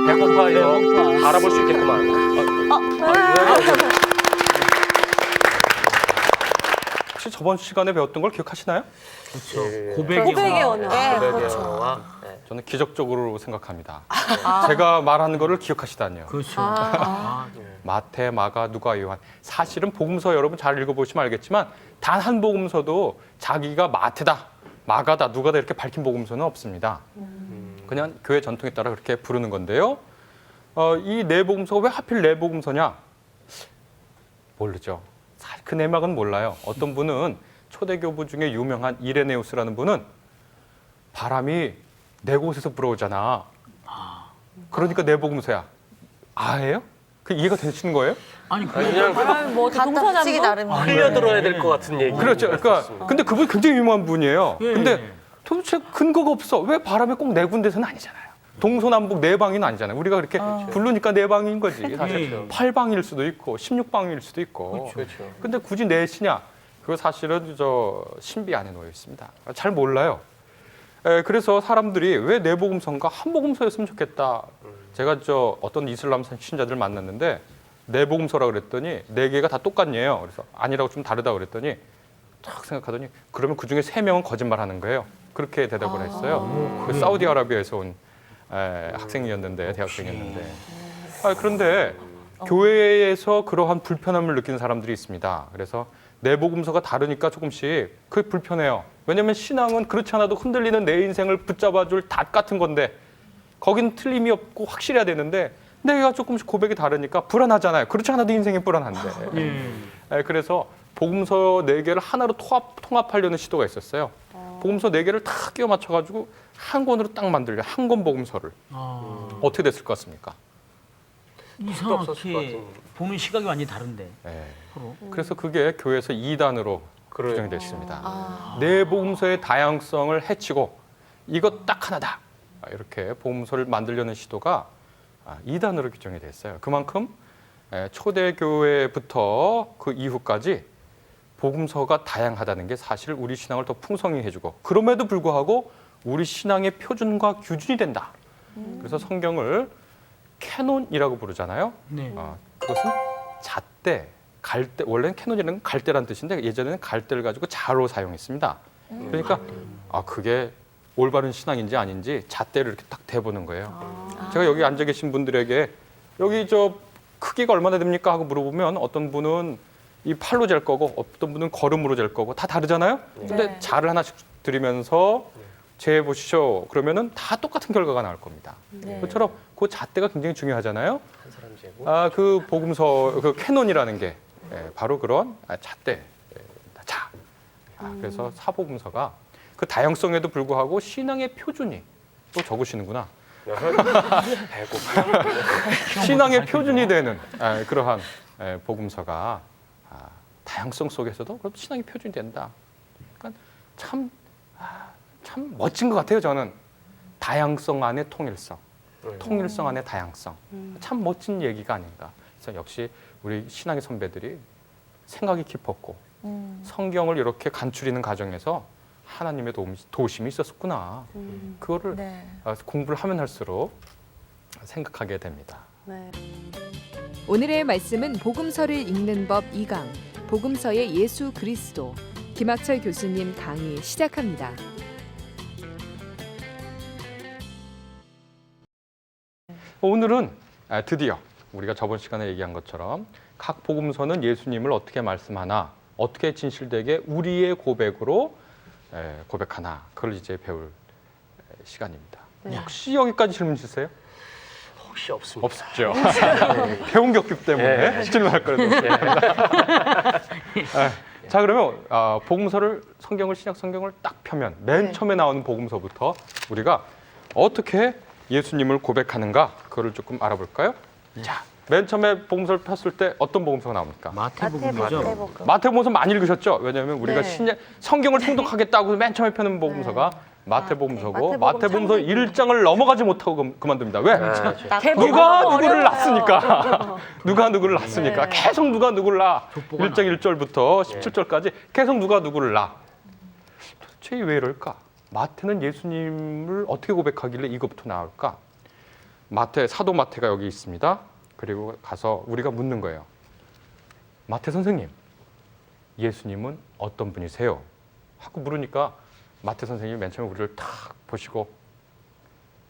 배고파요. 알아볼 수 있겠구만. 혹시 저번 시간에 배웠던 걸 기억하시나요? 그렇죠. 고백의 언어. 네, 고백의 그렇죠. 언어와 네. 저는 기적적으로 생각합니다. 제가 말하는 거를 기억하시다니요. 그렇죠. 마태, 마가, 누가, 요한. 사실은 복음서 여러분 잘 읽어보시면 알겠지만 단 한 복음서도 자기가 마태다, 마가다, 누가다 이렇게 밝힌 복음서는 없습니다. 그냥 교회 전통에 따라 그렇게 부르는 건데요. 이 네 복음서가 왜 하필 네 복음서냐? 모르죠. 사실 그 내막은 몰라요. 어떤 분은 초대교부 중에 유명한 이레네우스라는 분은 바람이 네 곳에서 불어오잖아. 그러니까 네 복음서야. 아예요? 그 이해가 되시는 거예요? 아니 그냥 바람이 뭐 동서남북 나름이. 흘려들어야 될 것 같은 얘기. 그렇죠. 그러니까 근데 그분이 굉장히 유명한 분이에요. 예. 근데 도대체 근거가 없어. 왜 바람이 꼭 네 군데서는 아니잖아요. 동서남북 네 방위는 아니잖아요. 우리가 그렇게 부르니까 네 방인 거지. 사실 예. 8방일 수도 있고 16방일 수도 있고. 그렇죠. 근데 굳이 넷이냐? 그거 사실은 저 신비 안에 놓여 있습니다. 잘 몰라요. 그래서 사람들이 왜 네 복음서인가 한 복음서였으면 좋겠다. 제가 저 어떤 이슬람 신자들 만났는데 네 복음서라 그랬더니 네 개가 다 똑같네요. 그래서 아니라고 좀 다르다 그랬더니 딱 생각하더니 그러면 그 중에 세 명은 거짓말하는 거예요. 그렇게 대답을 했어요. 그 사우디아라비아에서 온 학생이었는데 대학생이었는데 그런데 교회에서 그러한 불편함을 느끼는 사람들이 있습니다. 그래서 내 복음서가 다르니까 조금씩 그게 불편해요. 왜냐하면 신앙은 그렇지 않아도 흔들리는 내 인생을 붙잡아줄 닷 같은 건데 거긴 틀림이 없고 확실해야 되는데 내가 조금씩 고백이 다르니까 불안하잖아요. 그렇지 않아도 인생이 불안한데. 그래서 복음서 네 개를 하나로 통합하려는 시도가 있었어요. 복음서 네 개를 다 끼워 맞춰가지고 한 권으로 딱 만들려 한 권 복음서를. 어떻게 됐을 것 같습니까? 없었을 것 이상하게 같은. 보는 시각이 완전히 다른데 네. 서로. 그래서 그게 교회에서 이단으로 그래요. 규정이 됐습니다. 네 복음서의 다양성을 해치고 이것 딱 하나다. 이렇게 복음서를 만들려는 시도가 이단으로 규정이 됐어요. 그만큼 초대교회부터 그 이후까지 복음서가 다양하다는 게 사실 우리 신앙을 더 풍성히 해주고 그럼에도 불구하고 우리 신앙의 표준과 규준이 된다. 그래서 성경을 캐논이라고 부르잖아요. 네. 그것은 잣대, 갈대, 원래는 캐논이라는 건 갈대란 뜻인데 예전에는 갈대를 가지고 자로 사용했습니다. 그러니까 그게 올바른 신앙인지 아닌지 잣대를 이렇게 딱 대보는 거예요. 제가 여기 앉아 계신 분들에게 여기 저 크기가 얼마나 됩니까 하고 물어보면 어떤 분은 이 팔로 잴 거고 어떤 분은 걸음으로 잴 거고 다 다르잖아요. 근데 네. 자를 하나씩 드리면서 재해 보시죠. 그러면은 다 똑같은 결과가 나올 겁니다. 네. 그처럼 그 잣대가 굉장히 중요하잖아요. 한 사람 재고. 그 복음서 그 캐논이라는 게 바로 그런 잣대 자. 그래서 사복음서가 그 다양성에도 불구하고 신앙의 표준이 또 적으시는구나. 배고파. 신앙의 표준이 되는 그러한 복음서가 다양성 속에서도 그래도 신앙의 표준이 된다. 그러니까 참 멋진 것 같아요. 저는 다양성 안에 통일성, 통일성 안에 다양성. 참 멋진 얘기가 아닌가. 그래서 역시 우리 신앙의 선배들이 생각이 깊었고 성경을 이렇게 간추리는 과정에서 하나님의 도우심이 있었구나. 그거를 네. 공부를 하면 할수록 생각하게 됩니다. 네. 오늘의 말씀은 복음서를 읽는 법 2강, 복음서의 예수 그리스도, 김학철 교수님 강의 시작합니다. 오늘은 드디어 우리가 저번 시간에 얘기한 것처럼 각 복음서는 예수님을 어떻게 말씀하나, 어떻게 진실되게 우리의 고백으로 고백하나, 그걸 이제 배울 시간입니다. 혹시 여기까지 질문 있으세요? 혹시 없습니다. 없죠. 배운 게 없기 때문에 질문할 거라도. 자, 그러면 복음서를 신약 성경을 딱 펴면 맨 처음에 나오는 복음서부터 우리가 어떻게 예수님을 고백하는가 그거를 조금 알아볼까요? 자, 맨 처음에 복음서를 폈을 때 어떤 복음서가 나옵니까? 마태복음이죠. 마태복음. 마태복음서 많이 읽으셨죠? 왜냐하면 우리가 네. 성경을 통독하겠다고 맨 처음에 펴는 복음서가 마태복음서고 마태복음 마태복음서 1장을 넘어가지 못하고 그만둡니다. 왜? 대부분 누가 너무 누구를 어려워요. 낳았으니까. 누가 누구를 낳았으니까. 네. 계속 누가 누구를 낳아. 족보가 1장 1절부터 17절까지 계속 누가 누구를 낳아. 도대체 왜 이럴까? 마태는 예수님을 어떻게 고백하길래 이것부터 나올까? 사도 마태가 여기 있습니다. 그리고 가서 우리가 묻는 거예요. 마태 선생님, 예수님은 어떤 분이세요? 하고 물으니까 마태 선생님이 맨 처음에 우리를 탁 보시고,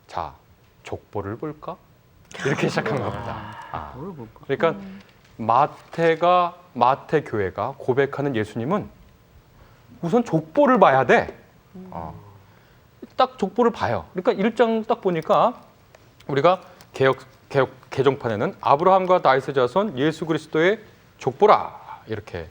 자, 족보를 볼까? 이렇게 시작한 겁니다. 뭘 볼까? 그러니까 마태 교회가 고백하는 예수님은 우선 족보를 봐야 돼. 딱 족보를 봐요. 그러니까 1장 딱 보니까 우리가 개정판에는 아브라함과 다윗의 자손 예수 그리스도의 족보라 이렇게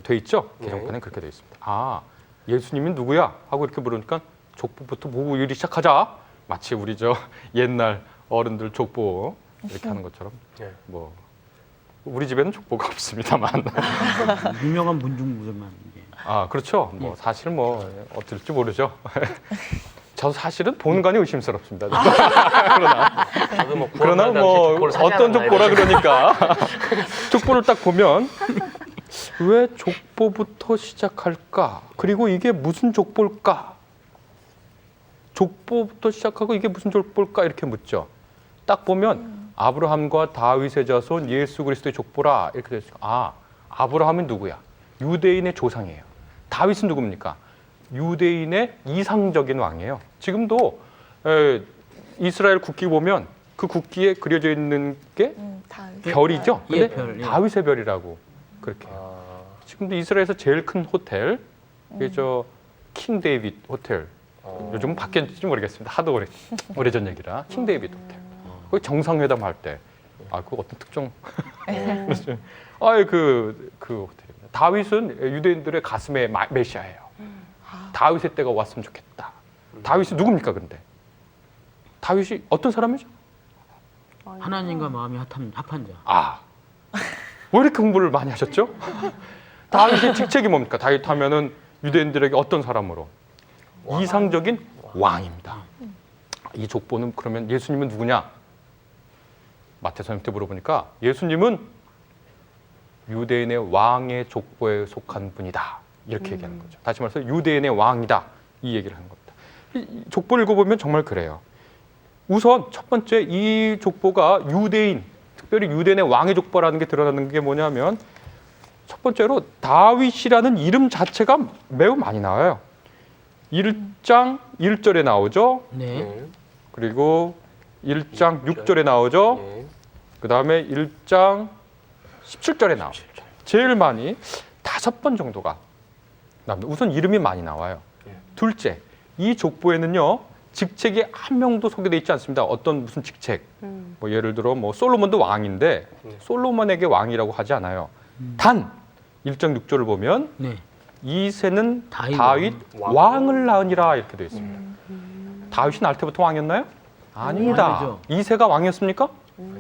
돼 있죠. 개정판에는 그렇게 돼 있습니다. 아, 예수님이 누구야? 하고 이렇게 물으니까 족보부터 보고 이리 시작하자. 마치 우리 저 옛날 어른들 족보 이렇게 하는 것처럼 네. 뭐 우리 집에는 족보가 없습니다만. 유명한 문중무대만. 아, 그렇죠. 뭐 사실 뭐 어떨지 모르죠. 저 사실은 본관이 의심스럽습니다. 저도 뭐 그러나 뭐 어떤 족보라 그러니까 족보를 딱 보면 왜 족보부터 시작할까? 그리고 이게 무슨 족보일까? 족보부터 시작하고 이게 무슨 족보일까? 이렇게 묻죠. 딱 보면 아브라함과 다윗의 자손 예수 그리스도의 족보라 이렇게 되어 있어요. 아, 아브라함은 누구야? 유대인의 조상이에요. 다윗은 누굽니까? 유대인의 이상적인 왕이에요. 지금도 이스라엘 국기 보면 그 국기에 그려져 있는 게 별이죠. 근데 예, 별, 예. 다윗의 별이라고 그렇게 해요. 지금도 이스라엘에서 제일 큰 호텔, 이게 킹 데이빗 호텔. 요즘은 바뀌었는지 모르겠습니다. 하도 오래전 얘기라. 킹 데이빗 호텔. 거기 정상회담 할 때, 그 어떤 특정, 그 호텔입니다. 다윗은 유대인들의 가슴의 메시아예요. 다윗의 때가 왔으면 좋겠다. 다윗이 누굽니까, 근데? 다윗이 어떤 사람이죠? 하나님과 마음이 합한 자. 아, 왜 이렇게 공부를 많이 하셨죠? 다윗의 직책이 뭡니까? 다윗 하면은 유대인들에게 어떤 사람으로? 이상적인 왕입니다. 이 족보는 그러면 예수님은 누구냐? 마태서님한테 물어보니까 예수님은 유대인의 왕의 족보에 속한 분이다. 이렇게 얘기하는 거죠. 다시 말해서 유대인의 왕이다. 이 얘기를 하는 겁니다. 이 족보를 읽어보면 정말 그래요. 우선 첫 번째 이 족보가 유대인, 특별히 유대인의 왕의 족보라는 게 드러나는 게 뭐냐면 첫 번째로 다윗이라는 이름 자체가 매우 많이 나와요. 1장 1절에 나오죠. 네. 그리고 1장 6절에 나오죠. 그 다음에 1장 17절에 나오죠. 제일 많이 5번 정도가 나옵니다. 우선 이름이 많이 나와요. 둘째, 이 족보에는요 직책이 한 명도 소개되어 있지 않습니다. 어떤 무슨 직책, 뭐 예를 들어 뭐 솔로몬도 왕인데 솔로몬에게 왕이라고 하지 않아요. 단 1장 6절을 보면 네. 이새는 다윗 다윗 왕을 낳으니라 이렇게 되어 있습니다. 다윗이 날 때부터 왕이었나요? 아닙니다. 아니죠. 이새가 왕이었습니까?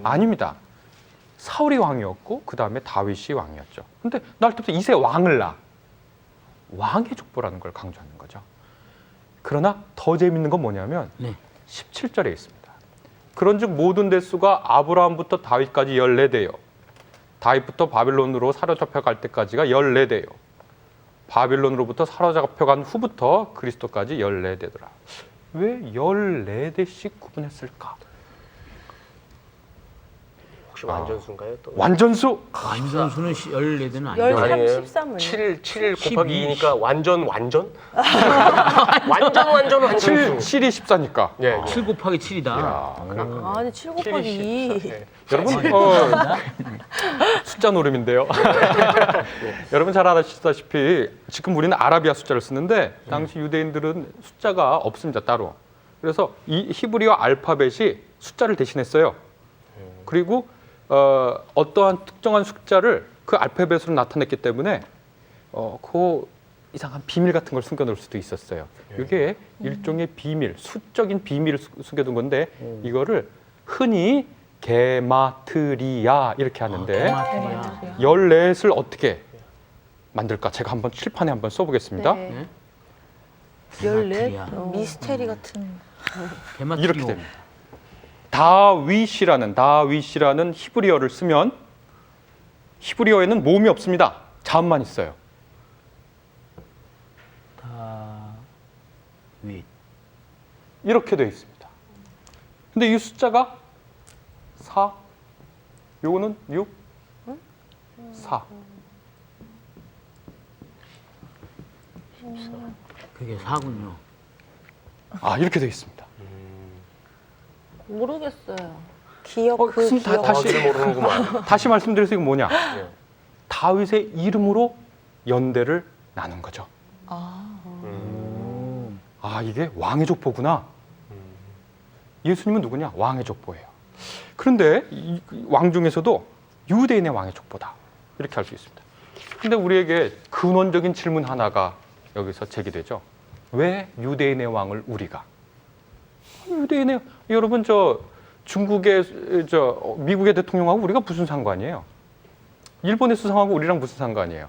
아닙니다. 사울이 왕이었고 그 다음에 다윗이 왕이었죠. 근데 날 때부터 이새 왕을 낳아. 왕의 족보라는 걸 강조하는 거죠. 그러나 더 재밌는 건 뭐냐면 네. 17절에 있습니다. 그런즉 모든 대수가 아브라함부터 다윗까지 14대요. 다윗부터 바빌론으로 사로잡혀 갈 때까지가 14대요. 바빌론으로부터 사로잡혀간 후부터 그리스도까지 14대더라. 왜 14대씩 구분했을까? 혹시 완전수인가요? 또? 완전수? 완전수는 14대는 아니죠. 13, 아니에요. 13을. 7 곱하기 12. 2니까 완전? 완전 완전수. 7이 14니까. 예. 7 곱하기 7이다. 아니 7 곱하기 2. 여러분 숫자 노름인데요. 여러분 잘 아시다시피 지금 우리는 아라비아 숫자를 쓰는데 당시 유대인들은 숫자가 없습니다 따로. 그래서 이 히브리어 알파벳이 숫자를 대신했어요. 그리고 어떠한 특정한 숫자를 그 알파벳으로 나타냈기 때문에 그 이상한 비밀 같은 걸 숨겨놓을 수도 있었어요. 이게 일종의 비밀, 수적인 비밀을 숨겨둔 건데 이거를 흔히 게마트리아 이렇게 하는데 게마트리아. 14을 어떻게 만들까? 제가 한번 칠판에 한번 써보겠습니다. 네. 14. 미스테리 같은. 게마트리오. 이렇게 됩니다. 다윗이라는 히브리어를 쓰면 히브리어에는 모음이 없습니다. 자음만 있어요. 다윗. 이렇게 되어 있습니다. 근데 이 숫자가 4, 요거는 6, 4. 그게 4군요. 아, 이렇게 되어 있습니다. 모르겠어요. 기억 그 그럼 기억. 다시 모르는구만. 다시 말씀드려서 이건 뭐냐? 예. 다윗의 이름으로 연대를 나눈 거죠. 아, 아, 이게 왕의 족보구나. 예수님은 누구냐? 왕의 족보예요. 그런데 이 왕 중에서도 유대인의 왕의 족보다. 이렇게 할 수 있습니다. 근데 우리에게 근원적인 질문 하나가 여기서 제기되죠. 왜 유대인의 왕을 우리가? 유대인의 여러분 저 중국의 미국의 대통령하고 우리가 무슨 상관이에요? 일본의 수상하고 우리랑 무슨 상관이에요?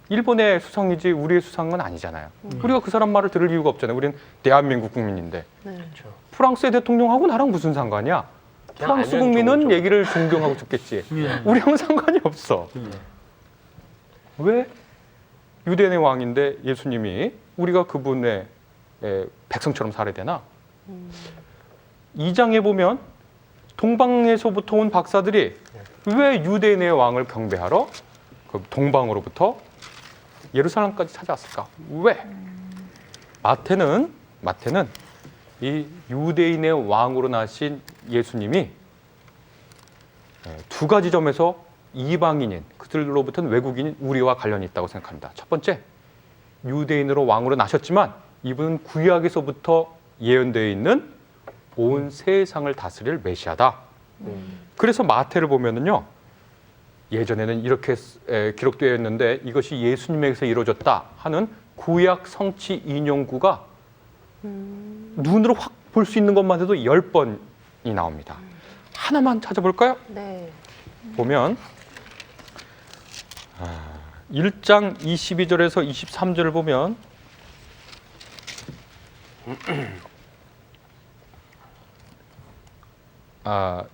일본의 수상이지 우리의 수상은 아니잖아요. 우리가 그 사람 말을 들을 이유가 없잖아요. 우리는 대한민국 국민인데. 네. 그렇죠. 프랑스의 대통령하고 나랑 무슨 상관이야? 프랑스 알면 국민은 좋은 얘기를 존경하고 듣겠지. 우리랑은 상관이 없어. 왜 유대인의 왕인데 예수님이 우리가 그분의 백성처럼 살아야 되나? 2장에 보면 동방에서부터 온 박사들이 왜 유대인의 왕을 경배하러 그 동방으로부터 예루살렘까지 찾아왔을까? 왜? 마태는 이 유대인의 왕으로 나신 예수님이 두 가지 점에서 이방인인 그들로부터는 외국인인 우리와 관련이 있다고 생각합니다. 첫 번째, 유대인으로 왕으로 나셨지만 이분은 구약에서부터 예언되어 있는 온 세상을 다스릴 메시아다. 그래서 마태를 보면은요, 예전에는 이렇게 기록되어 있는데 이것이 예수님에게서 이루어졌다 하는 구약 성취 인용구가 눈으로 확 볼 수 있는 것만 해도 10번이 나옵니다. 하나만 찾아볼까요? 네. 보면 1장 22절에서 23절을 보면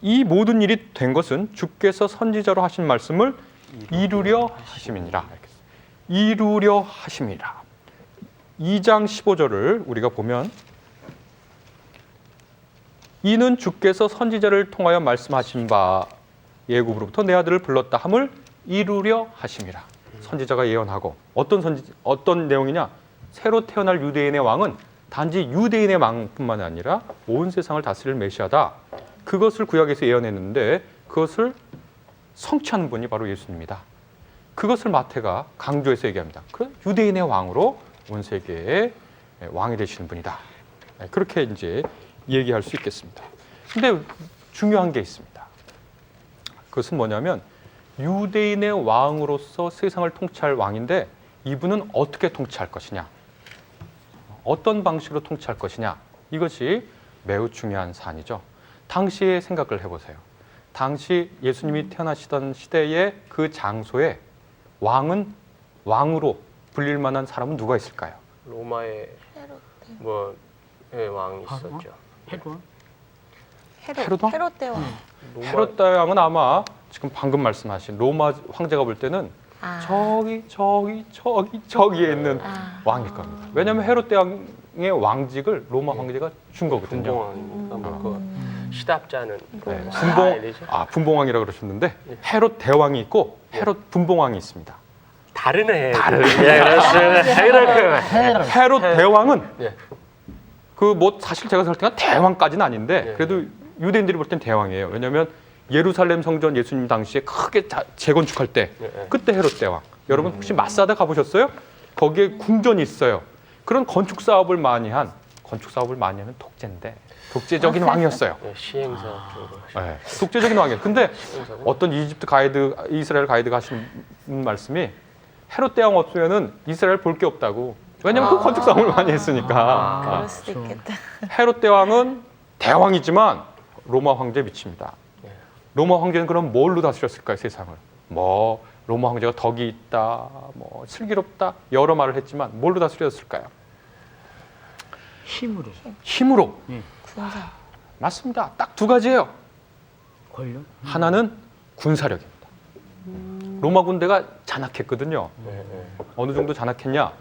이 모든 일이 된 것은 주께서 선지자로 하신 말씀을 이루려 하심이니라. 이루려 하심이라. 2장 15절을 우리가 보면 이는 주께서 선지자를 통하여 말씀하신 바 예굽으로부터 내 아들을 불렀다 함을 이루려 하심이라. 선지자가 예언하고 어떤 내용이냐? 새로 태어날 유대인의 왕은 단지 유대인의 왕뿐만 아니라 온 세상을 다스릴 메시아다. 그것을 구약에서 예언했는데 그것을 성취하는 분이 바로 예수님입니다. 그것을 마태가 강조해서 얘기합니다. 그 유대인의 왕으로 온 세계의 왕이 되시는 분이다. 그렇게 이제 얘기할 수 있겠습니다. 근데 중요한 게 있습니다. 그것은 뭐냐면 유대인의 왕으로서 세상을 통치할 왕인데 이분은 어떻게 통치할 것이냐, 어떤 방식으로 통치할 것이냐, 이것이 매우 중요한 사안이죠. 당시의 생각을 해보세요. 당시 예수님이 태어나시던 시대의 그 장소에 왕으로 불릴 만한 사람은 누가 있을까요? 로마의 왕이 있었죠. 헤롯 왕? 헤롯 대왕. 헤롯 대왕은 아마 지금 방금 말씀하신 로마 황제가 볼 때는 저기에 있는 왕일 겁니다. 왜냐하면 헤롯 대왕의 왕직을 로마 황제가 준 거거든요. 분봉왕이니까 시답자는 네, 스타일이죠. 분봉왕이라고 그러셨는데 헤롯 대왕이 있고 헤롯 분봉왕이 있습니다. 다르네. 예, 그렇습니다. 헤롯 대왕은 예. 사실 제가 생각할 때는 대왕까지는 아닌데 예. 그래도 유대인들이 볼 땐 대왕이에요. 왜냐하면 예루살렘 성전 예수님 당시에 크게 재건축할 때 그때 헤롯 대왕. 여러분 혹시 마사다 가보셨어요? 거기에 궁전이 있어요. 그런 건축 사업을 많이 하면 독재인데 독재적인 왕이었어요. 예, 시행사 쪽으로. 네, 독재적인 왕이에요. 근데 시행사고. 어떤 이스라엘 가이드가 하신 말씀이 헤롯 대왕 없으면은 이스라엘 볼 게 없다고. 왜냐면 그 건축 사업을 많이 했으니까. 그럴 수도 있겠다. 헤롯 대왕은 대왕이지만 로마 황제 미칩니다. 로마 황제는 그럼 뭘로 다스렸을까요, 세상을? 로마 황제가 덕이 있다, 슬기롭다, 여러 말을 했지만 뭘로 다스렸을까요? 힘으로. 군사. 맞습니다. 딱 두 가지예요. 권력? 하나는 군사력입니다. 로마 군대가 잔악했거든요. 어느 정도 잔악했냐?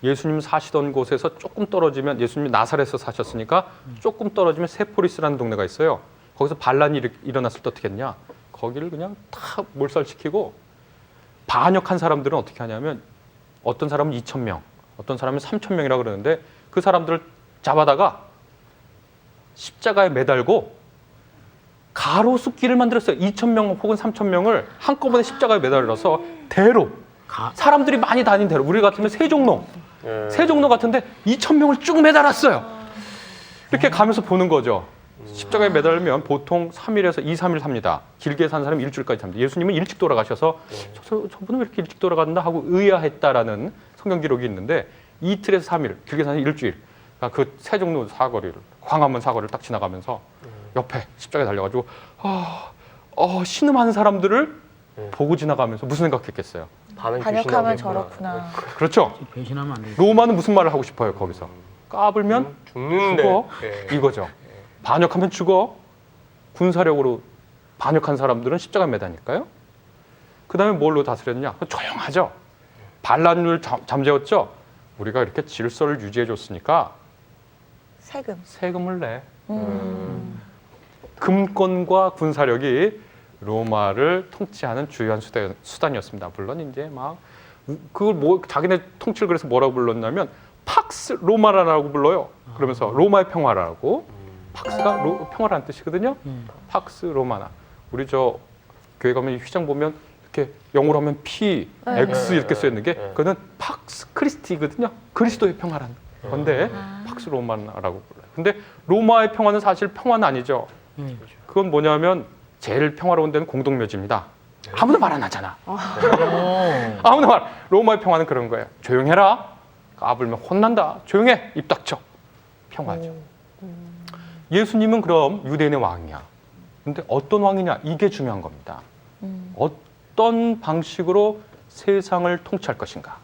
예수님 사시던 곳에서 조금 떨어지면, 예수님이 나사렛에서 사셨으니까 조금 떨어지면 세포리스라는 동네가 있어요. 거기서 반란이 일어났을 때 어떻게 했냐? 거기를 그냥 다 몰살시키고 반역한 사람들은 어떻게 하냐면 어떤 사람은 2,000명, 어떤 사람은 3,000명이라고 그러는데 그 사람들을 잡아다가 십자가에 매달고 가로수길을 만들었어요. 2,000명 혹은 3,000명을 한꺼번에 십자가에 매달려서 대로 사람들이 많이 다닌 대로 우리 같으면 세종로 같은데 2,000명을 쭉 매달았어요. 이렇게 가면서 보는 거죠. 십자가에 매달리면 보통 3일에서 2, 3일 삽니다. 길게 산 사람은 일주일까지 삽니다. 예수님은 일찍 돌아가셔서 저분은 왜 이렇게 일찍 돌아갔나 하고 의아했다라는 성경 기록이 있는데 이틀에서 3일, 길게 산 일주일. 그러니까 그 세종로 사거리를, 광화문 사거리를 딱 지나가면서 옆에 십자가에 달려가지고 신음하는 사람들을 보고 지나가면서 무슨 생각했겠어요? 반역하면 저렇구나. 그렇죠? 배신하면 안 되지. 로마는 무슨 말을 하고 싶어요 거기서? 까불면 죽는데. 죽어. 예. 이거죠. 반역하면 죽어. 군사력으로 반역한 사람들은 십자가에 매다니까요. 그 다음에 뭘로 다스렸냐? 조용하죠. 반란을 잠재웠죠. 우리가 이렇게 질서를 유지해 줬으니까 세금을 내. 금권과 군사력이 로마를 통치하는 주요한 수단이었습니다. 물론 이제 막 그걸 자기네 통치를 그래서 뭐라고 불렀냐면 팍스 로마라고 불러요. 그러면서 로마의 평화라고. 팍스가 평화라는 뜻이거든요. 팍스 로마나. 우리 저 교회 가면 휘장 보면 이렇게 영어로 하면 P, X 이렇게 써 있는 게 그거는 팍스 크리스티거든요. 그리스도의 평화라는 건데 팍스 로마라고 불러요. 근데 로마의 평화는 사실 평화는 아니죠. 그건 뭐냐면 제일 평화로운 데는 공동묘지입니다. 아무도 말 안 하잖아. 아무도 말. 로마의 평화는 그런 거예요. 조용해라. 까불면 혼난다. 조용해. 입 닥쳐. 평화죠. 예수님은 그럼 유대인의 왕이야. 근데 어떤 왕이냐? 이게 중요한 겁니다. 어떤 방식으로 세상을 통치할 것인가?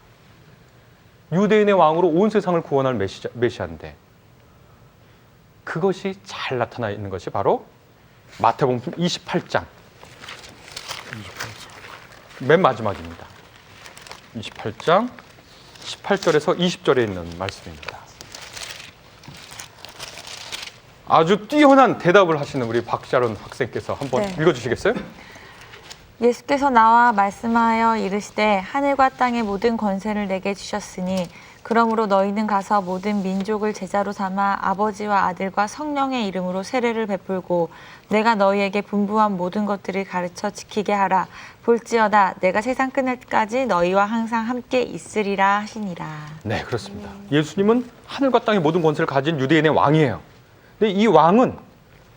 유대인의 왕으로 온 세상을 구원할 메시아인데 그것이 잘 나타나 있는 것이 바로 마태복음 28장. 맨 마지막입니다. 28장 18절에서 20절에 있는 말씀입니다. 아주 뛰어난 대답을 하시는 우리 박샤론 학생께서 한번 네. 읽어주시겠어요? 예수께서 나와 말씀하여 이르시되 하늘과 땅의 모든 권세를 내게 주셨으니 그러므로 너희는 가서 모든 민족을 제자로 삼아 아버지와 아들과 성령의 이름으로 세례를 베풀고 내가 너희에게 분부한 모든 것들을 가르쳐 지키게 하라. 볼지어다 내가 세상 끝날까지 너희와 항상 함께 있으리라 하시니라. 네, 그렇습니다. 예수님은 하늘과 땅의 모든 권세를 가진 유대인의 왕이에요. 근데 이 왕은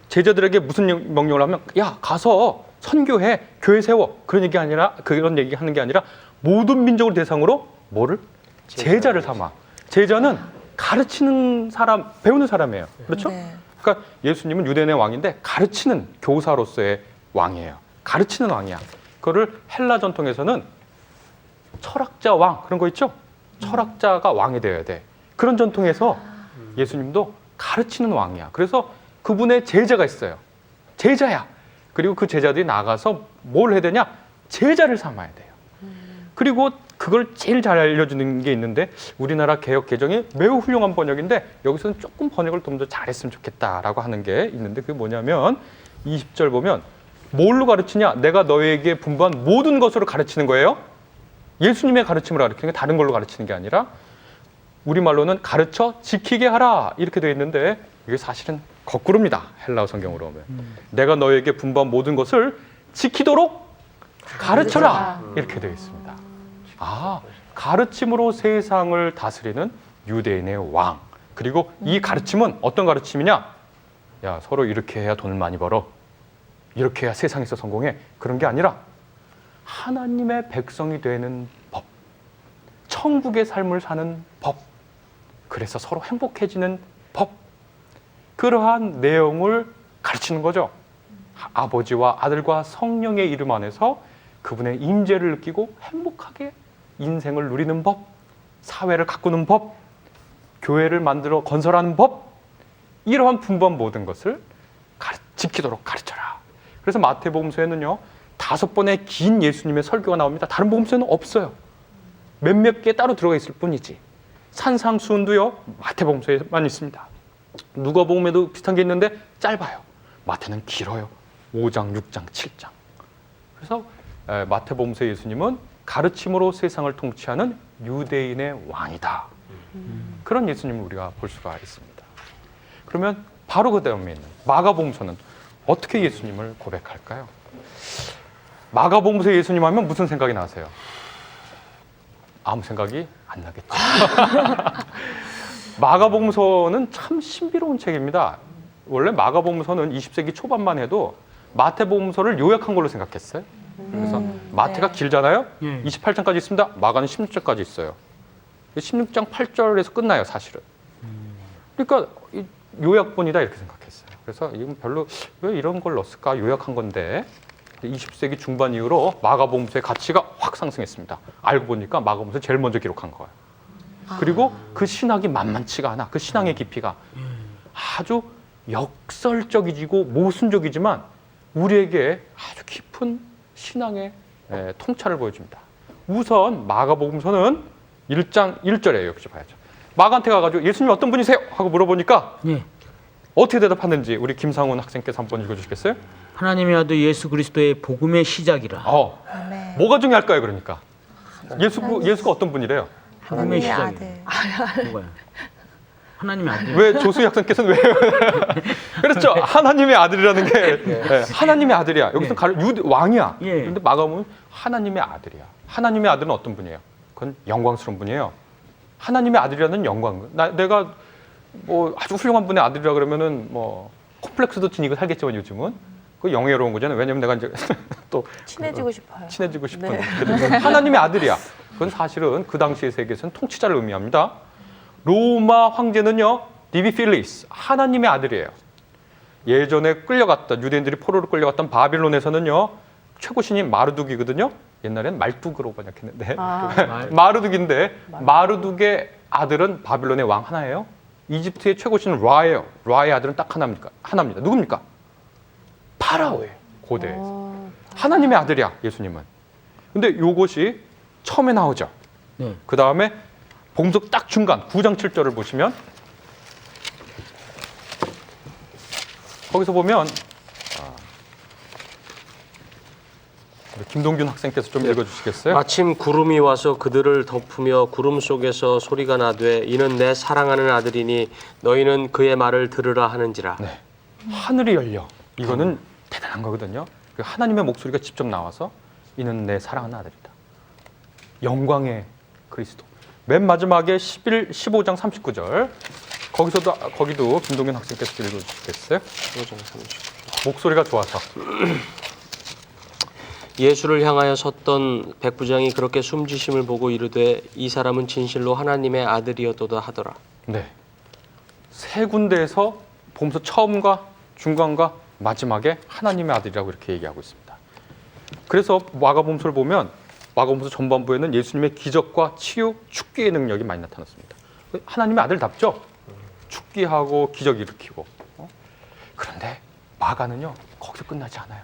제자들에게 무슨 명령을 하면 야 가서 선교해, 교회 세워 그런 얘기 하는 게 아니라 모든 민족을 대상으로 뭐를? 제자를 삼아. 제자는 가르치는 사람, 배우는 사람이에요. 그렇죠? 네. 그러니까 예수님은 유대인의 왕인데 가르치는 교사로서의 왕이에요. 가르치는 왕이야. 그거를 헬라 전통에서는 철학자 왕 그런 거 있죠? 철학자가 왕이 되어야 돼. 그런 전통에서 예수님도 가르치는 왕이야. 그래서 그분의 제자가 있어요. 제자야. 그리고 그 제자들이 나가서 뭘 해야 되냐? 제자를 삼아야 돼요. 그리고 그걸 제일 잘 알려주는 게 있는데 우리나라 개역 개정이 매우 훌륭한 번역인데 여기서는 조금 번역을 좀 더 잘했으면 좋겠다라고 하는 게 있는데 그게 뭐냐면 20절 보면 뭘로 가르치냐? 내가 너에게 분부한 모든 것으로 가르치는 거예요. 예수님의 가르침을 가르치는 게 다른 걸로 가르치는 게 아니라 우리말로는 가르쳐 지키게 하라 이렇게 되어 있는데 이게 사실은 거꾸로입니다. 헬라어 성경으로 보면 내가 너에게 분부한 모든 것을 지키도록 가르쳐라 이렇게 되어 있습니다. 아, 가르침으로 세상을 다스리는 유대인의 왕. 그리고 이 가르침은 어떤 가르침이냐? 야, 서로 이렇게 해야 돈을 많이 벌어. 이렇게 해야 세상에서 성공해. 그런 게 아니라 하나님의 백성이 되는 법. 천국의 삶을 사는 법. 그래서 서로 행복해지는 법. 그러한 내용을 가르치는 거죠. 아버지와 아들과 성령의 이름 안에서 그분의 임재를 느끼고 행복하게 인생을 누리는 법, 사회를 가꾸는 법, 교회를 만들어 건설하는 법, 이러한 분부한 모든 것을 지키도록 가르쳐라. 그래서 마태복음서에는요 5번의 긴 예수님의 설교가 나옵니다. 다른 복음서에는 없어요. 몇몇 개 따로 들어가 있을 뿐이지. 산상수훈도요 마태복음서에만 있습니다. 누가복음에도 비슷한 게 있는데 짧아요. 마태는 길어요. 5장, 6장, 7장. 그래서 마태복음서 예수님은 가르침으로 세상을 통치하는 유대인의 왕이다. 그런 예수님을 우리가 볼 수가 있습니다. 그러면 바로 그 다음에 있는 마가복음서는 어떻게 예수님을 고백할까요? 마가복음서 예수님 하면 무슨 생각이 나세요? 아무 생각이 안 나겠죠. 마가복음서는 참 신비로운 책입니다. 원래 마가복음서는 20세기 초반만 해도 마태복음서를 요약한 걸로 생각했어요. 그래서 마태가 길잖아요. 28장까지 있습니다. 마가는 16장까지 있어요. 16장 8절에서 끝나요, 사실은. 그러니까 요약본이다 이렇게 생각했어요. 그래서 이건 별로 왜 이런 걸 넣었을까? 요약한 건데 20세기 중반 이후로 마가복음서의 가치가 확 상승했습니다. 알고 보니까 마가복음서 제일 먼저 기록한 거예요. 그리고 그 신학이 만만치가 않아. 그 신앙의 깊이가 아주 역설적이고 모순적이지만 우리에게 아주 깊은 신앙의 통찰을 보여줍니다. 우선 마가복음서는 1장 1절에 역시 봐야죠. 마가한테 가가지고 예수님 어떤 분이세요? 하고 물어보니까 예. 어떻게 대답하는지 우리 김상훈 학생께서 한번 읽어주시겠어요? 하나님의 아들 예수 그리스도의 복음의 시작이라. 아멘. 뭐가 중요할까요, 그러니까? 예수가 어떤 분이래요? 복음의 하나님의 시작이라. 뭐가요? 하나님의 아들. 왜 조수 학생께서는 왜? 그렇죠. 하나님의 아들이라는 게 하나님의 아들이야. 여기서 왕이야. 예. 그런데 마가복음은 하나님의 아들이야. 하나님의 아들은 어떤 분이에요? 그건 영광스러운 분이에요. 하나님의 아들이라는 영광. 내가 뭐 아주 훌륭한 분의 아들이라 그러면은 뭐 콤플렉스도 지니고 살겠지만 요즘은 그 영예로운 거잖아요. 왜냐면 내가 이제 또 친해지고 싶어요. 친해지고 싶은 하나님의 아들이야. 그건 사실은 그 당시의 세계에서는 통치자를 의미합니다. 로마 황제는요, 디비필리스, 하나님의 아들이에요. 예전에 끌려갔던 유대인들이 포로로 끌려갔던 바빌론에서는요, 최고 신인 마르둑이거든요. 옛날엔 말뚝으로 번역했는데 마르둑인데 마르둑의 아들은 바빌론의 왕 하나예요. 이집트의 최고 신은 라예요. 라의 아들은 딱 하나입니다. 누굽니까? 파라오예요. 고대에서. 하나님의 아들이야, 예수님은. 근데 요것이 처음에 나오죠. 네. 그 다음에 복음서 딱 중간 9장 7절을 보시면 거기서 보면 김동균 학생께서 좀 읽어주시겠어요? 마침 구름이 와서 그들을 덮으며 구름 속에서 소리가 나되 이는 내 사랑하는 아들이니 너희는 그의 말을 들으라 하는지라. 네. 하늘이 열려. 이거는 대단한 거거든요. 그 하나님의 목소리가 직접 나와서 이는 내 사랑하는 아들이다. 영광의 그리스도. 맨 마지막에 15장 39절. 거기도 김동현 학생께서 읽어주시겠어요? 15장 39절. 목소리가 좋아서. 예수를 향하여 섰던 백부장이 그렇게 숨지심을 보고 이르되 이 사람은 진실로 하나님의 아들이었도다 하더라. 네. 세 군데에서 복음서 처음과 중간과 마지막에 하나님의 아들이라고 이렇게 얘기하고 있습니다. 그래서 마가복음서를 보면 마가복음서 전반부에는 예수님의 기적과 치유, 축기의 능력이 많이 나타났습니다. 하나님의 아들답죠? 축기하고 기적 일으키고. 그런데 마가는요, 거기서 끝나지 않아요.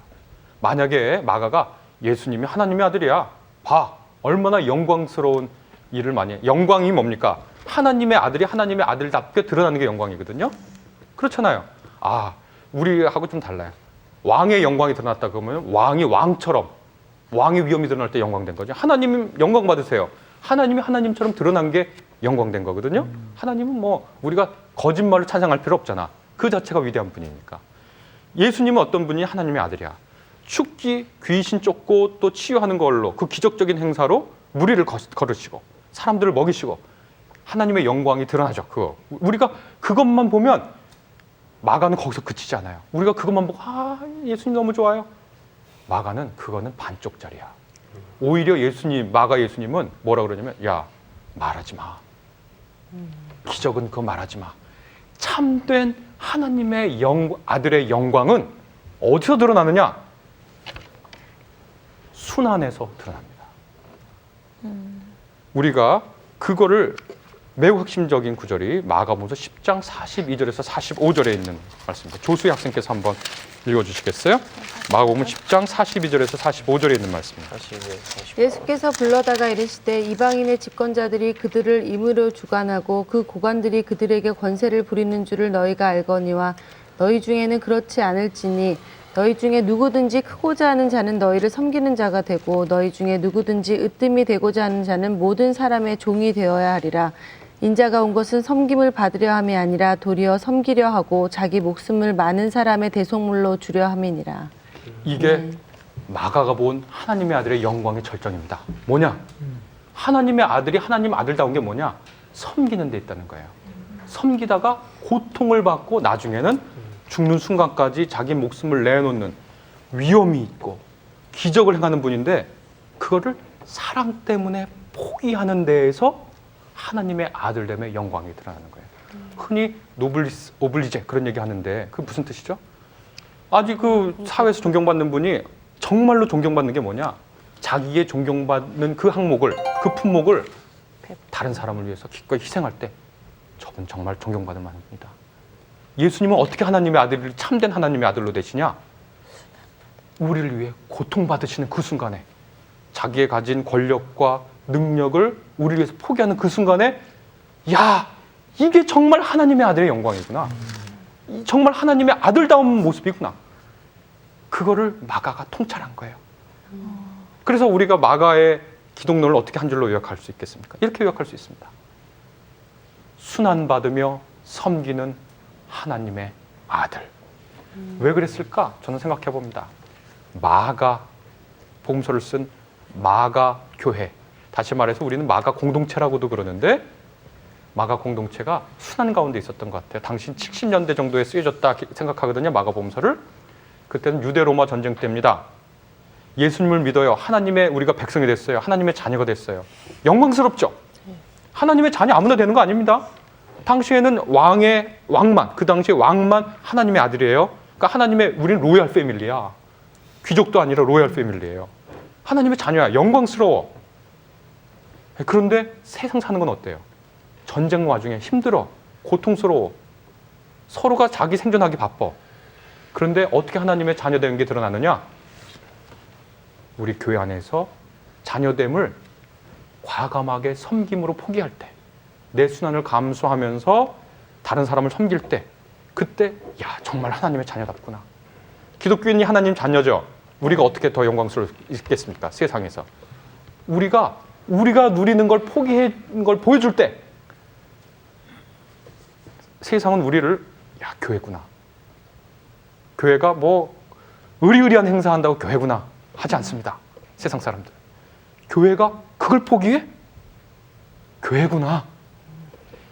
만약에 마가가 예수님이 하나님의 아들이야. 봐. 얼마나 영광스러운 일을 많이 해. 영광이 뭡니까? 하나님의 아들이 하나님의 아들답게 드러나는 게 영광이거든요. 그렇잖아요. 우리하고 좀 달라요. 왕의 영광이 드러났다 그러면 왕이 왕처럼 왕의 위엄이 드러날 때 영광된 거죠. 하나님 영광 받으세요. 하나님이 하나님처럼 드러난 게 영광된 거거든요. 하나님은 뭐 우리가 거짓말로 찬양할 필요 없잖아. 그 자체가 위대한 분이니까. 예수님은 어떤 분이 하나님의 아들이야. 축기, 귀신 쫓고 또 치유하는 걸로 그 기적적인 행사로 무리를 걸으시고 사람들을 먹이시고 하나님의 영광이 드러나죠. 그거. 우리가 그것만 보면 마가는 거기서 그치지 않아요. 우리가 그것만 보고 예수님 너무 좋아요. 마가는 그거는 반쪽짜리야. 오히려 마가 예수님은 뭐라 그러냐면 야, 말하지 마. 기적은 그거 말하지 마. 참된 하나님의 아들의 영광은 어디서 드러나느냐? 순환에서 드러납니다. 우리가 그거를 매우 핵심적인 구절이 마가복음서 10장 42절에서 45절에 있는 말씀입니다. 조수희 학생께서 한번 읽어주시겠어요? 마가복음 10장 42절에서 45절에 있는 말씀입니다. 예수께서 불러다가 이르시되 이방인의 집권자들이 그들을 임의로 주관하고 그 고관들이 그들에게 권세를 부리는 줄을 너희가 알거니와 너희 중에는 그렇지 않을지니 너희 중에 누구든지 크고자 하는 자는 너희를 섬기는 자가 되고 너희 중에 누구든지 으뜸이 되고자 하는 자는 모든 사람의 종이 되어야 하리라. 인자가 온 것은 섬김을 받으려 함이 아니라 도리어 섬기려 하고 자기 목숨을 많은 사람의 대속물로 주려 함이니라. 이게 마가가 본 하나님의 아들의 영광의 절정입니다. 뭐냐? 하나님의 아들이 하나님 아들다운 게 뭐냐? 섬기는 데 있다는 거예요. 섬기다가 고통을 받고 나중에는 죽는 순간까지 자기 목숨을 내놓는 위험이 있고 기적을 행하는 분인데 그거를 사랑 때문에 포기하는 데에서 하나님의 아들됨의 영광이 드러나는 거예요. 흔히 노블리스 오블리제 그런 얘기 하는데 그게 무슨 뜻이죠? 아직 그 사회에서 존경받는 분이 정말로 존경받는 게 뭐냐? 자기의 존경받는 그 항목을, 그 품목을 다른 사람을 위해서 기꺼이 희생할 때 저분 정말 존경받을 만한 분이다. 예수님은 어떻게 하나님의 아들을 참된 하나님의 아들로 되시냐? 우리를 위해 고통받으시는 그 순간에 자기의 가진 권력과 능력을 우리를 위해서 포기하는 그 순간에 야, 이게 정말 하나님의 아들의 영광이구나. 정말 하나님의 아들다운 모습이구나. 그거를 마가가 통찰한 거예요. 그래서 우리가 마가의 기독론을 어떻게 한 줄로 요약할 수 있겠습니까? 이렇게 요약할 수 있습니다. 순환받으며 섬기는 하나님의 아들. 왜 그랬을까? 저는 생각해 봅니다. 마가 복음서를 쓴 마가 교회. 다시 말해서 우리는 마가 공동체라고도 그러는데 마가 공동체가 순환 가운데 있었던 것 같아요. 당시 70년대 정도에 쓰여졌다 생각하거든요. 마가 복음서를. 그때는 유대 로마 전쟁 때입니다. 예수님을 믿어요. 하나님의 우리가 백성이 됐어요. 하나님의 자녀가 됐어요. 영광스럽죠? 하나님의 자녀 아무나 되는 거 아닙니다. 당시에는 왕만, 그 당시에 왕만 하나님의 아들이에요. 그러니까 하나님의, 우리는 로얄 패밀리야. 귀족도 아니라 로얄 패밀리예요. 하나님의 자녀야. 영광스러워. 그런데 세상 사는 건 어때요? 전쟁 와중에 힘들어. 고통스러워. 서로가 자기 생존하기 바빠. 그런데 어떻게 하나님의 자녀된 게 드러나느냐? 우리 교회 안에서 자녀됨을 과감하게 섬김으로 포기할 때, 내 순환을 감수하면서 다른 사람을 섬길 때, 그때 야, 정말 하나님의 자녀답구나. 기독교인이 하나님 자녀죠. 우리가 어떻게 더 영광스러울 수 있겠습니까? 세상에서. 우리가 누리는 걸 포기한 걸 보여줄 때 세상은 우리를 야, 교회구나. 교회가 뭐 의리의리한 행사한다고 교회구나 하지 않습니다. 세상 사람들. 교회가 그걸 포기해? 교회구나.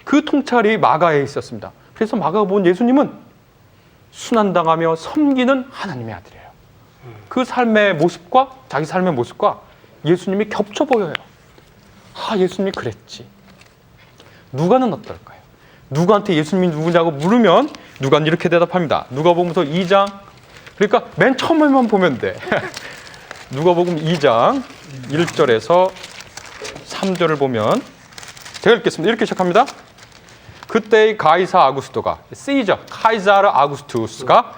그 통찰이 마가에 있었습니다. 그래서 마가가 본 예수님은 순환당하며 섬기는 하나님의 아들이에요. 그 삶의 모습과 자기 삶의 모습과 예수님이 겹쳐 보여요. 아, 예수님이 그랬지. 누가는 어떨까요? 누가한테 예수님이 누구냐고 물으면 누가는 이렇게 대답합니다. 누가복음서 2장, 그러니까 맨 처음에만 보면 돼. 누가복음 2장 1절에서 3절을 보면 제가 읽겠습니다. 이렇게 시작합니다. 그때의 가이사 아구스토가, 시저 카이사르 아구스투스가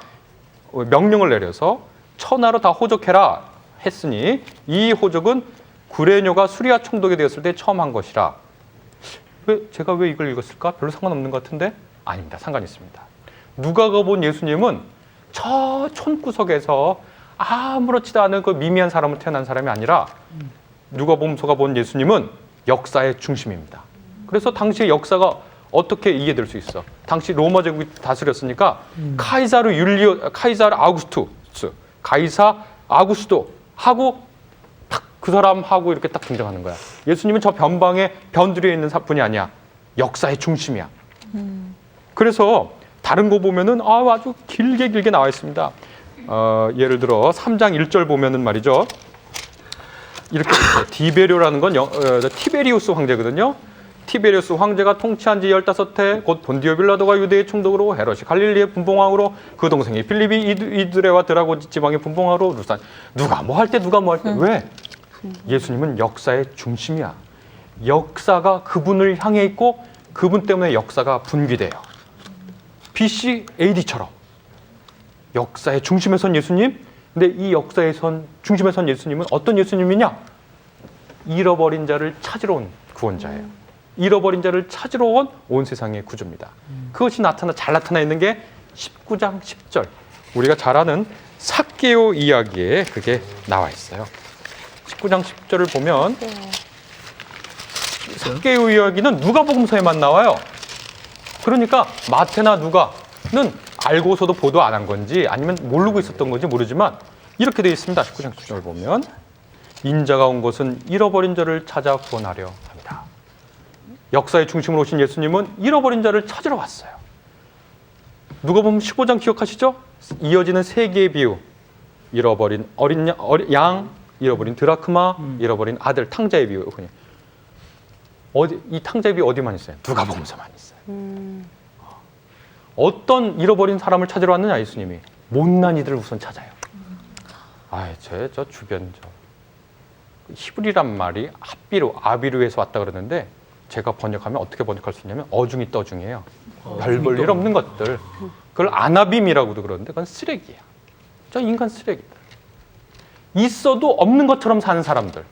명령을 내려서 천하로 다 호적해라 했으니 이 호적은 구레뇨가 수리아 총독이 되었을 때 처음 한 것이라. 제가 왜 이걸 읽었을까? 별로 상관없는 것 같은데? 아닙니다. 상관이 있습니다. 누가가 본 예수님은 저 촌구석에서 아무렇지도 않은 그 미미한 사람으로 태어난 사람이 아니라 누가복음서가 본 예수님은 역사의 중심입니다. 그래서 당시의 역사가 어떻게 이해될 수 있어? 당시 로마 제국이 다스렸으니까 카이사르 아구스투스, 가이사 아구스도 하고 딱 그 사람하고 이렇게 딱 등장하는 거야. 예수님은 저 변방에 변두리에 있는 분이 아니야. 역사의 중심이야. 그래서 다른 거 보면은 아주 길게 나와 있습니다. 예를 들어 3장 1절 보면은 말이죠. 이렇게 디베료라는 건 티베리우스 황제거든요. 티베리우스 황제가 통치한 지 15해 곧 본디오 빌라도가 유대의 총독으로, 헤롯이 갈릴리의 분봉왕으로, 그 동생이 필립이 이두레와 드라곤 지방의 분봉왕으로, 루산. 누가 뭐 할 때 왜? 예수님은 역사의 중심이야. 역사가 그분을 향해 있고 그분 때문에 역사가 분기돼요. BC AD처럼 역사의 중심에 선 예수님. 근데 이 역사의 중심에 선 예수님은 어떤 예수님이냐? 잃어버린 자를 찾으러 온 구원자예요. 잃어버린 자를 찾으러 온 세상의 구주입니다. 그것이 잘 나타나 있는 게 19장 10절. 우리가 잘 아는 삭개오 이야기에 그게 나와 있어요. 19장 10절을 보면 삭개오 이야기는 누가복음서에만 나와요. 그러니까 마태나 누가는 알고서도 보도 안 한 건지 아니면 모르고 있었던 건지 모르지만 이렇게 되어 있습니다. 19장 10절 보면 인자가 온 것은 잃어버린 자를 찾아 구원하려 합니다. 역사의 중심으로 오신 예수님은 잃어버린 자를 찾으러 왔어요. 누가복음 15장 기억하시죠? 이어지는 세 개의 비유. 잃어버린 어린 양, 잃어버린 드라크마, 잃어버린 아들, 탕자의 비유. 이 탕자의 비유 어디만 있어요? 누가복음서만 있어요. 어떤 잃어버린 사람을 찾으러 왔느냐, 예수님이? 못난 이들을 우선 찾아요. 저 주변 히브리란 말이 합비루, 아비루에서 왔다 그러는데 제가 번역하면 어떻게 번역할 수 있냐면 어중이 떠중이에요. 별 볼 일 없는 것들. 그걸 아나빔이라고도 그러는데 그건 쓰레기야. 저 인간 쓰레기들. 있어도 없는 것처럼 사는 사람들.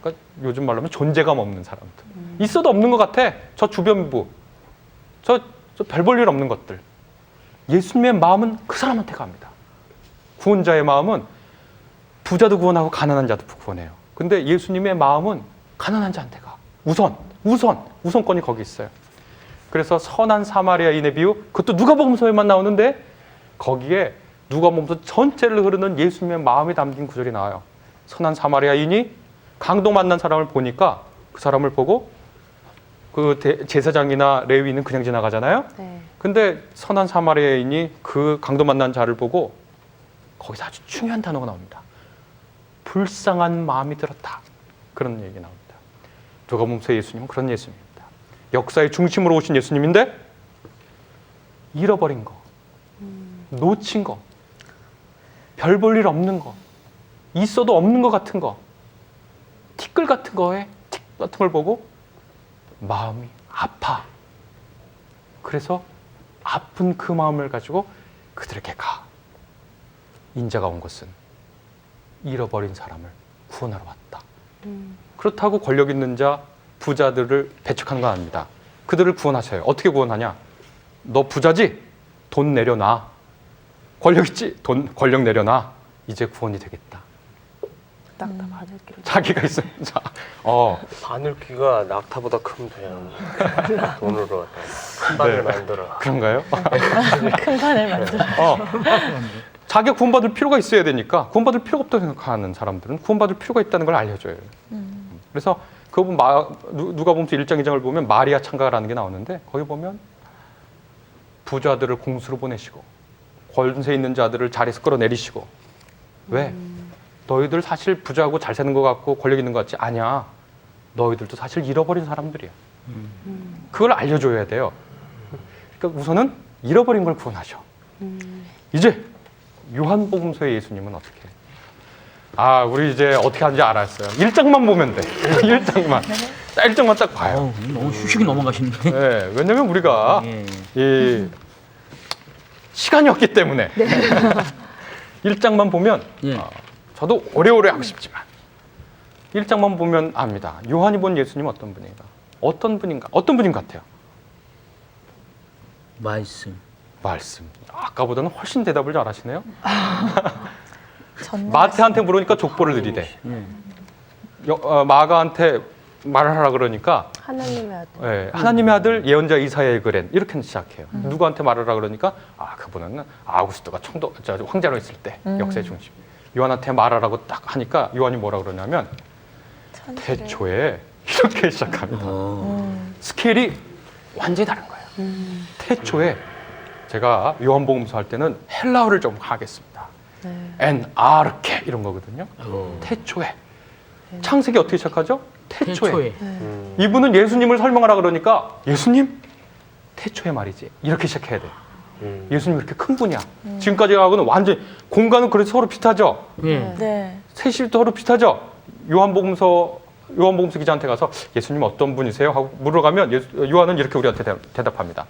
그러니까 요즘 말로 하면 존재감 없는 사람들. 있어도 없는 것 같아. 저 주변부. 저 별 볼 일 없는 것들. 예수님의 마음은 그 사람한테 갑니다. 구원자의 마음은 부자도 구원하고 가난한 자도 구원해요. 근데 예수님의 마음은 가난한 자한테 가. 우선권이 거기 있어요. 그래서 선한 사마리아인의 비유, 그것도 누가복음서에만 나오는데 거기에 누가복음서 전체를 흐르는 예수님의 마음이 담긴 구절이 나와요. 선한 사마리아인이 강도 만난 사람을 보니까 그 사람을 보고 그 제사장이나 레위인은 그냥 지나가잖아요. 네. 근데 선한 사마리아인이 그 강도 만난 자를 보고 거기서 아주 중요한 단어가 나옵니다. 불쌍한 마음이 들었다. 그런 얘기 나옵니다. 누가복음서 예수님은 그런 예수님입니다. 역사의 중심으로 오신 예수님인데 잃어버린 거, 놓친 거, 별 볼 일 없는 거, 있어도 없는 것 같은 거, 티끌 같은 거에 틱 같은 걸 보고 마음이 아파. 그래서 아픈 그 마음을 가지고 그들에게 가. 인자가 온 것은 잃어버린 사람을 구원하러 왔다. 그렇다고 권력 있는 자, 부자들을 배척하는 건 아닙니다. 그들을 구원하셔요. 어떻게 구원하냐? 너 부자지? 돈 내려놔. 권력 있지? 권력 내려놔. 이제 구원이 되겠다. 딱다 바늘기로. 자기가 있어요. 바늘귀가 낙타보다 크면 돼요. 돈으로 큰 바늘 만들어. 그런가요? 큰 바늘 만들어. 자기가 구원받을 필요가 있어야 되니까 구원받을 필요가 없다고 생각하는 사람들은 구원받을 필요가 있다는 걸 알려줘요. 그래서 그분 누가복음서 1장 2장을 보면 마리아 창가라는 게 나오는데 거기 보면 부자들을 공수로 보내시고 권세 있는 자들을 자리에서 끌어내리시고 왜? 너희들 사실 부자고 잘 사는 것 같고 권력 있는 것 같지? 아니야. 너희들도 사실 잃어버린 사람들이야. 그걸 알려줘야 돼요. 그러니까 우선은 잃어버린 걸 구원하셔. 이제 요한복음서의 예수님은 어떻게 해? 우리 이제 어떻게 하는지 알았어요. 1장만 보면 돼. 1장만. 1장만 딱 봐요. 너무 휴식이 넘어가시는데. 네, 왜냐면 우리가 이 시간이 없기 때문에 1장만 보면 저도 오래오래 하고 싶지만 1장만 보면 압니다. 요한이 본 예수님 어떤 분인가? 어떤 분인 것 같아요? 말씀. 아까보다는 훨씬 대답을 잘하시네요. 마태한테 물으니까 족보를 드리대. 마가한테 말을 하라 그러니까 하나님의 아들. 하나님의 아들 예언자 이사야의 글엔 이렇게 시작해요. 누구한테 말하라 그러니까 그분은 아우구스토가 황제로 있을 때 역사의 중심. 요한한테 말하라고 딱 하니까 요한이 뭐라 그러냐면 태초에 이렇게 시작합니다. 스케일이 완전히 다른 거예요. 태초에 제가 요한복음서 할 때는 헬라어를 좀 하겠습니다. 엔 아르케 이런 거거든요. 태초에. 창세기 어떻게 시작하죠? 태초에. 이분은 예수님을 설명하라 그러니까 예수님? 태초에 말이지. 이렇게 시작해야 돼. 예수님이 그렇게 큰 분이야. 지금까지하고는 완전히 공간은 그래서 서로 비슷하죠. 네. 셋이 서로 비슷하죠. 요한복음서 기자한테 가서 예수님 어떤 분이세요? 하고 물어가면 요한은 이렇게 우리한테 대답합니다.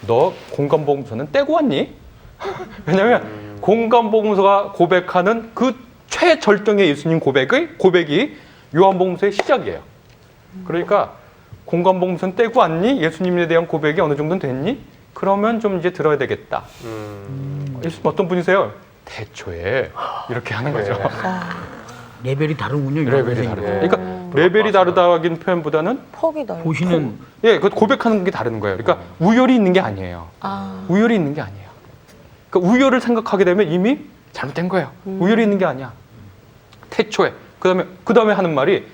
너 공간복음서는 떼고 왔니? 왜냐하면 공간복음서가 고백하는 그 최절정의 예수님 고백이 요한복음서의 시작이에요. 그러니까 공간복음서는 떼고 왔니? 예수님에 대한 고백이 어느 정도는 됐니? 그러면 좀 이제 들어야 되겠다. 예수님 어떤 분이세요? 태초에 이렇게 하는 거죠. 레벨이 다르군요. 레벨이 다르다. 그러니까 레벨이 다르다긴 표현보다는 폭이 넓고. 보시는 예, 그 고백하는 게 다른 거예요. 그러니까 우열이 있는 게 아니에요. 우열이 있는 게 아니에요. 그러니까 우열을 생각하게 되면 이미 잘못된 거예요. 우열이 있는 게 아니야. 태초에. 그다음에 하는 말이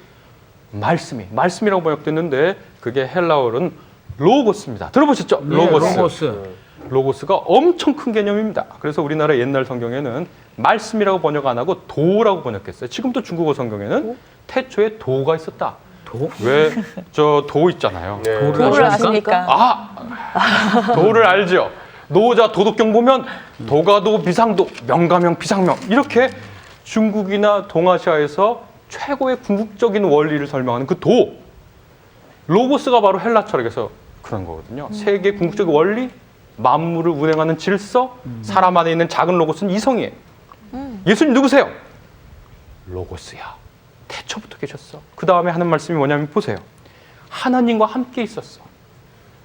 말씀이라고 번역됐는데 그게 헬라어로는 로고스입니다. 들어보셨죠? 로고스가 엄청 큰 개념입니다. 그래서 우리나라 옛날 성경에는 말씀이라고 번역 안 하고 도라고 번역했어요. 지금도 중국어 성경에는 태초에 도가 있었다. 도? 왜 저 도 있잖아요. 도를 아십니까? 도를 알죠. 노자 도덕경 보면 도가도 비상도 명가명 비상명 이렇게 중국이나 동아시아에서 최고의 궁극적인 원리를 설명하는 그 도. 로고스가 바로 헬라 철학에서 그런 거거든요. 세계 궁극적인 원리, 만물을 운행하는 질서, 사람 안에 있는 작은 로고스는 이성이에요. 예수님 누구세요? 로고스야. 태초부터 계셨어. 그 다음에 하는 말씀이 뭐냐면 보세요. 하나님과 함께 있었어.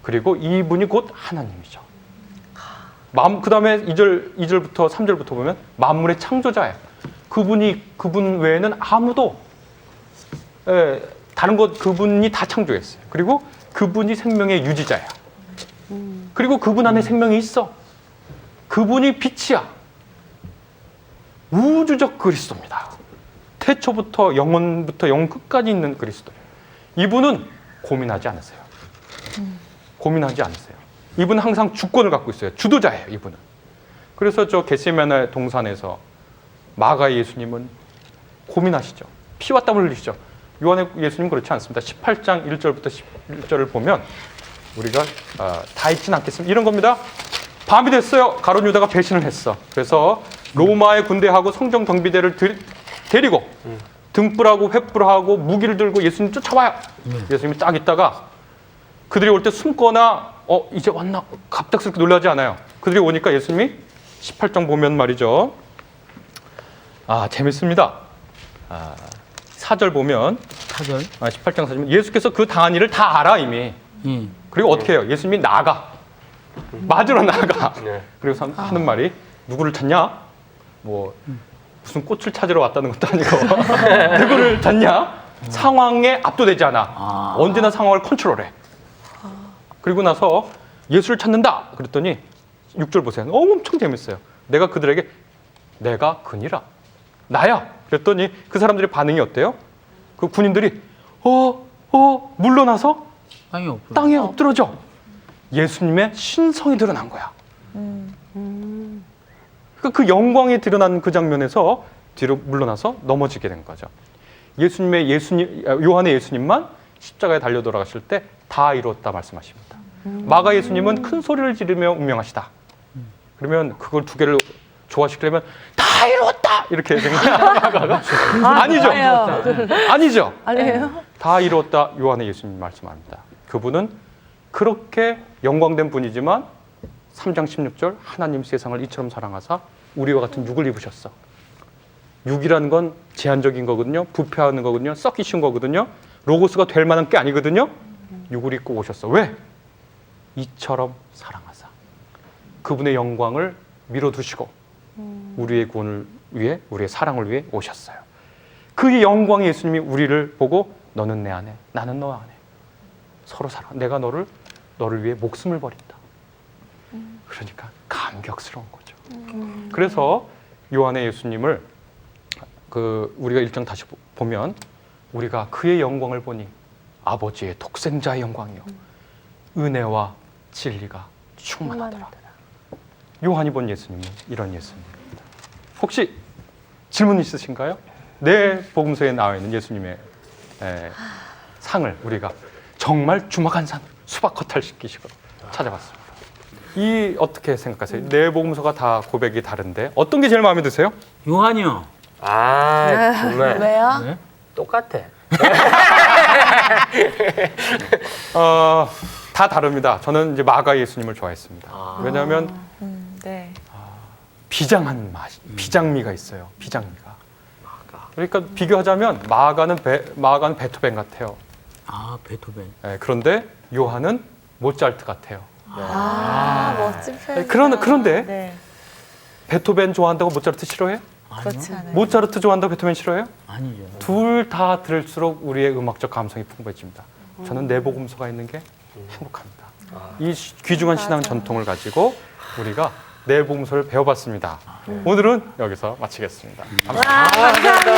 그리고 이분이 곧 하나님이죠. 그 다음에 2절부터 3절부터 보면 만물의 창조자예요. 그분 외에는 아무도 다른 것 그분이 다 창조했어요. 그리고 그분이 생명의 유지자야. 그리고 그분 안에 생명이 있어. 그분이 빛이야. 우주적 그리스도입니다. 태초부터 영원부터 영원 끝까지 있는 그리스도예요. 이분은 고민하지 않으세요. 고민하지 않으세요. 이분은 항상 주권을 갖고 있어요. 주도자예요, 이분은. 그래서 저 겟세마네 동산에서 마가 예수님은 고민하시죠. 피와 땀을 흘리시죠. 요한의 예수님 그렇지 않습니다. 18장 1절부터 11절을 보면 우리가 다 읽지는 않겠습니다. 이런 겁니다. 밤이 됐어요. 가룟 유다가 배신을 했어. 그래서 로마의 군대하고 성전 경비대를 데리고 등불하고 횃불하고 무기를 들고 예수님 쫓아와요. 예수님이 딱 있다가 그들이 올 때 숨거나 이제 왔나 갑작스럽게 놀라지 않아요. 그들이 오니까 예수님이 18장 보면 말이죠. 재밌습니다. 4절 보면 18장 4절 예수께서 그 당한 일을 다 알아 이미. 그리고 어떻게 해요? 예수님이 나가. 맞으러 나가. 그리고 하는 말이 누구를 찾냐? 무슨 꽃을 찾으러 왔다는 것도 아니고 누구를 찾냐? 상황에 압도되지 않아. 언제나 상황을 컨트롤해. 그리고 나서 예수를 찾는다. 그랬더니 6절 보세요. 엄청 재밌어요. 내가 그들에게 내가 그니라. 나야. 그랬더니 그 사람들의 반응이 어때요? 그 군인들이 물러나서 땅에 엎드러져. 예수님의 신성이 드러난 거야. 그 영광이 드러난 그 장면에서 뒤로 물러나서 넘어지게 된 거죠. 요한의 예수님만 십자가에 달려 돌아가실 때 다 이루었다 말씀하십니다. 마가 예수님은 큰 소리를 지르며 운명하시다. 그러면 그걸 두 개를 조화시키려면 다 이루었다 이렇게 생각하다가 아니죠. 아니죠. 아니에요? 다 이루었다 요한의 예수님 말씀합니다. 그분은 그렇게 영광된 분이지만 3장 16절 하나님 세상을 이처럼 사랑하사 우리와 같은 육을 입으셨어. 육이라는 건 제한적인 거거든요. 부패하는 거거든요. 썩기 쉬운 거거든요. 로고스가 될 만한 게 아니거든요. 육을 입고 오셨어. 왜? 이처럼 사랑하사. 그분의 영광을 밀어두시고 우리의 구원을 위해 우리의 사랑을 위해 오셨어요. 그 영광의 예수님이 우리를 보고 너는 내 안에 나는 너 안에 서로 살아. 내가 너를 위해 목숨을 버린다. 그러니까 감격스러운 거죠. 그래서 요한의 예수님을 우리가 1장 다시 보면 우리가 그의 영광을 보니 아버지의 독생자의 영광이요 은혜와 진리가 충만하더라. 요한이 본 예수님은 이런 예수님입니다. 혹시 질문 있으신가요? 내 복음서에 나와 있는 예수님의 상을 우리가 정말 주먹 한 산 수박 허탈시키시고 찾아봤습니다. 어떻게 생각하세요? 내 복음서가 다 고백이 다른데 어떤 게 제일 마음에 드세요? 요한이요. 정말 왜요? 네? 똑같아. 다 다릅니다. 저는 이제 마가 예수님을 좋아했습니다. 왜냐하면 네. 비장한 맛, 비장미가 있어요. 비장미가. 그러니까 비교하자면 마가는 베토벤 같아요. 베토벤. 그런데 요한은 모차르트 같아요. 멋진 표현. 그런데 네, 베토벤 좋아한다고 모차르트 싫어해? 그렇지 않아요. 모차르트 좋아한다고 베토벤 싫어해요? 아니죠. 둘 다 들을수록 우리의 음악적 감성이 풍부해집니다. 저는 내복음서가 있는 게 행복합니다. 이 귀중한 신앙 전통을 가지고 우리가 내복음서를 배워봤습니다. 오늘은 여기서 마치겠습니다. 감사합니다. 감사합니다.